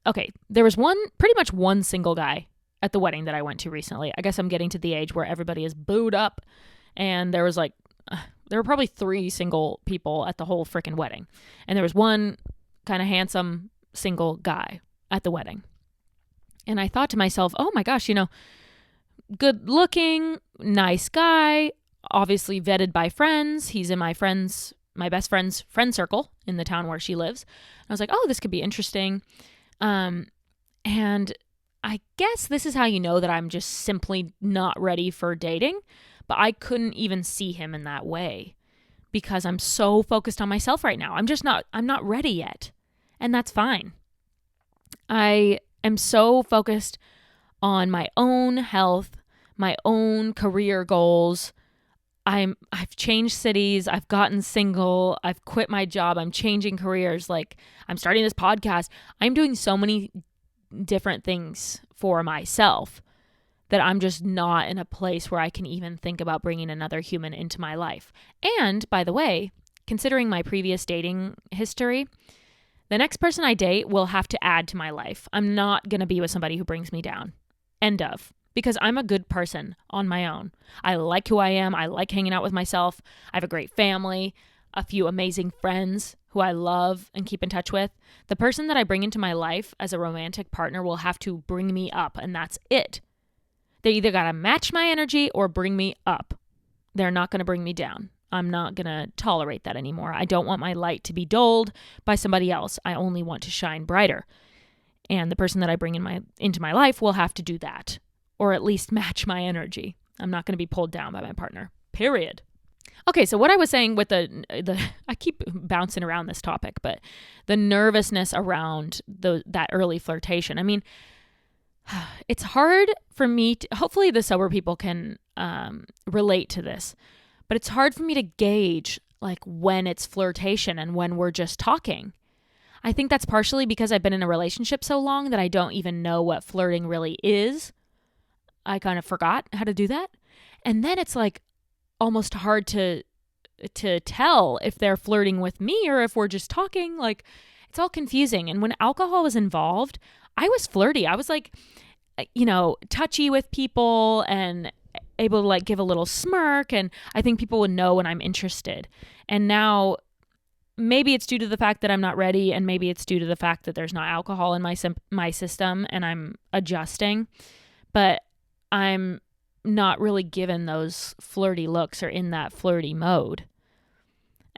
okay, there was pretty much one single guy at the wedding that I went to recently. I guess I'm getting to the age where everybody is booed up, and there were probably 3 single people at the whole freaking wedding. And there was one kind of handsome single guy at the wedding. And I thought to myself, oh my gosh, good looking, nice guy, obviously vetted by friends. He's in my best friend's friend circle in the town where she lives. I was like, oh, this could be interesting. And I guess this is how you know that I'm just simply not ready for dating. But I couldn't even see him in that way because I'm so focused on myself right now. I'm not ready yet. And that's fine. I am so focused on my own health, my own career goals. I've changed cities. I've gotten single. I've quit my job. I'm changing careers. Like, I'm starting this podcast. I'm doing so many different things for myself that I'm just not in a place where I can even think about bringing another human into my life. And by the way, considering my previous dating history, the next person I date will have to add to my life. I'm not going to be with somebody who brings me down. End of. Because I'm a good person on my own. I like who I am. I like hanging out with myself. I have a great family, a few amazing friends who I love and keep in touch with. The person that I bring into my life as a romantic partner will have to bring me up, and that's it. They either got to match my energy or bring me up. They're not going to bring me down. I'm not going to tolerate that anymore. I don't want my light to be dulled by somebody else. I only want to shine brighter. And the person that I bring into my life will have to do that, or at least match my energy. I'm not going to be pulled down by my partner. Period. Okay, so what I was saying with I keep bouncing around this topic, but the nervousness around that early flirtation. I mean, it's hard for me to, hopefully the sober people can relate to this, but it's hard for me to gauge like when it's flirtation and when we're just talking. I think that's partially because I've been in a relationship so long that I don't even know what flirting really is. I kind of forgot how to do that. And then it's like almost hard to tell if they're flirting with me or if we're just talking. Like, it's all confusing. And when alcohol was involved, I was flirty. I was like, touchy with people and able to like give a little smirk. And I think people would know when I'm interested. And now maybe it's due to the fact that I'm not ready, and maybe it's due to the fact that there's not alcohol in my system and I'm adjusting. But I'm not really given those flirty looks or in that flirty mode.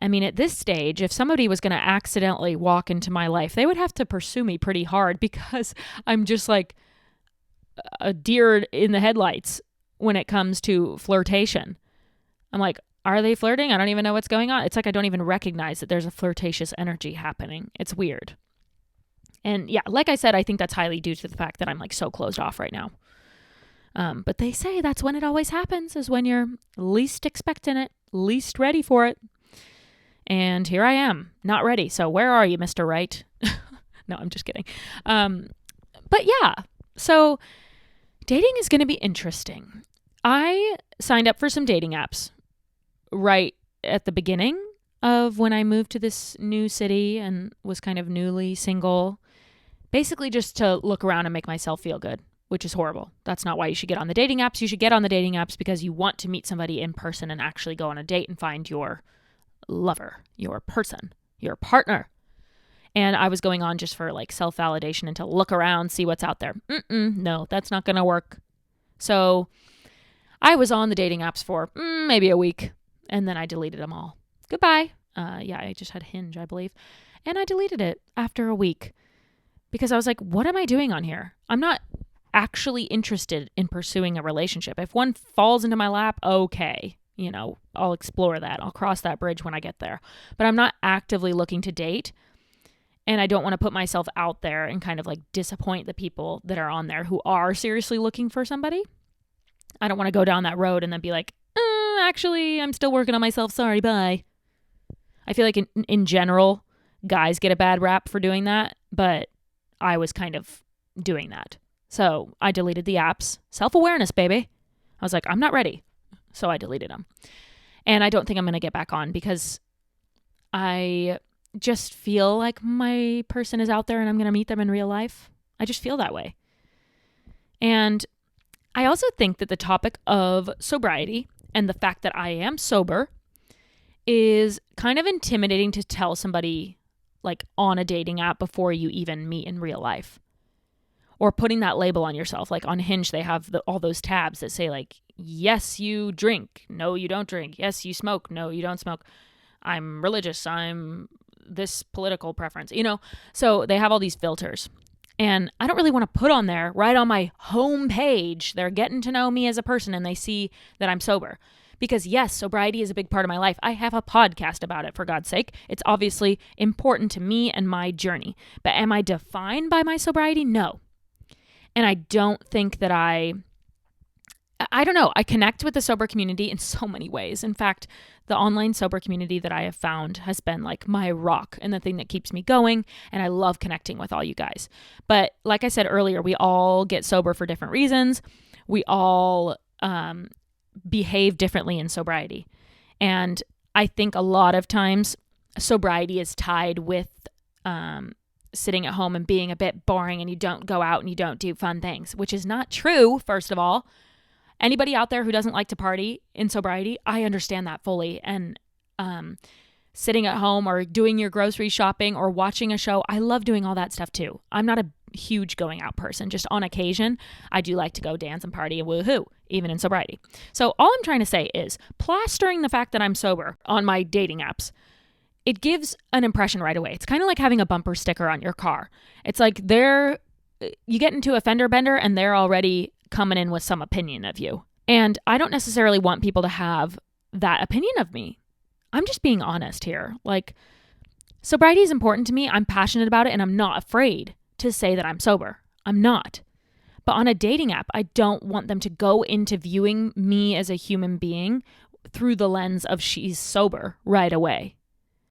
I mean, at this stage, if somebody was going to accidentally walk into my life, they would have to pursue me pretty hard because I'm just like a deer in the headlights when it comes to flirtation. I'm like, are they flirting? I don't even know what's going on. It's like I don't even recognize that there's a flirtatious energy happening. It's weird. And yeah, like I said, I think that's highly due to the fact that I'm like so closed off right now. But they say that's when it always happens, is when you're least expecting it, least ready for it. And here I am, not ready. So where are you, Mr. Right? No, I'm just kidding. But yeah, so dating is going to be interesting. I signed up for some dating apps right at the beginning of when I moved to this new city and was kind of newly single, basically just to look around and make myself feel good, which is horrible. That's not why you should get on the dating apps. You should get on the dating apps because you want to meet somebody in person and actually go on a date and find your lover, your person, your partner. And I was going on just for like self-validation and to look around, see what's out there. No, that's not going to work. So I was on the dating apps for maybe a week, and then I deleted them all. Goodbye. I just had Hinge, I believe. And I deleted it after a week because I was like, what am I doing on here? I'm not actually interested in pursuing a relationship. If one falls into my lap, okay. I'll explore that. I'll cross that bridge when I get there. But I'm not actively looking to date. And I don't want to put myself out there and kind of like disappoint the people that are on there who are seriously looking for somebody. I don't want to go down that road and then be like, actually, I'm still working on myself. Sorry, bye. I feel like in general, guys get a bad rap for doing that. But I was kind of doing that. So I deleted the apps. Self-awareness, baby. I was like, I'm not ready. So I deleted them. And I don't think I'm going to get back on because I just feel like my person is out there and I'm going to meet them in real life. I just feel that way. And I also think that the topic of sobriety and the fact that I am sober is kind of intimidating to tell somebody like on a dating app before you even meet in real life. Or putting that label on yourself. Like on Hinge, they have all those tabs that say like, yes, you drink. No, you don't drink. Yes, you smoke. No, you don't smoke. I'm religious. I'm this political preference, So they have all these filters. And I don't really want to put on there right on my home page. They're getting to know me as a person and they see that I'm sober. Because yes, sobriety is a big part of my life. I have a podcast about it, for God's sake. It's obviously important to me and my journey. But am I defined by my sobriety? No. And I don't think that I don't know. I connect with the sober community in so many ways. In fact, the online sober community that I have found has been like my rock and the thing that keeps me going. And I love connecting with all you guys. But like I said earlier, we all get sober for different reasons. We all behave differently in sobriety. And I think a lot of times sobriety is tied with sitting at home and being a bit boring and you don't go out and you don't do fun things, which is not true, first of all. Anybody out there who doesn't like to party in sobriety, I understand that fully. And sitting at home or doing your grocery shopping or watching a show, I love doing all that stuff too. I'm not a huge going out person. Just on occasion, I do like to go dance and party and woohoo, even in sobriety. So all I'm trying to say is plastering the fact that I'm sober on my dating apps, it gives an impression right away. It's kind of like having a bumper sticker on your car. It's like you get into a fender bender and they're already coming in with some opinion of you. And I don't necessarily want people to have that opinion of me. I'm just being honest here. Like, sobriety is important to me. I'm passionate about it and I'm not afraid to say that I'm sober. I'm not. But on a dating app, I don't want them to go into viewing me as a human being through the lens of she's sober right away.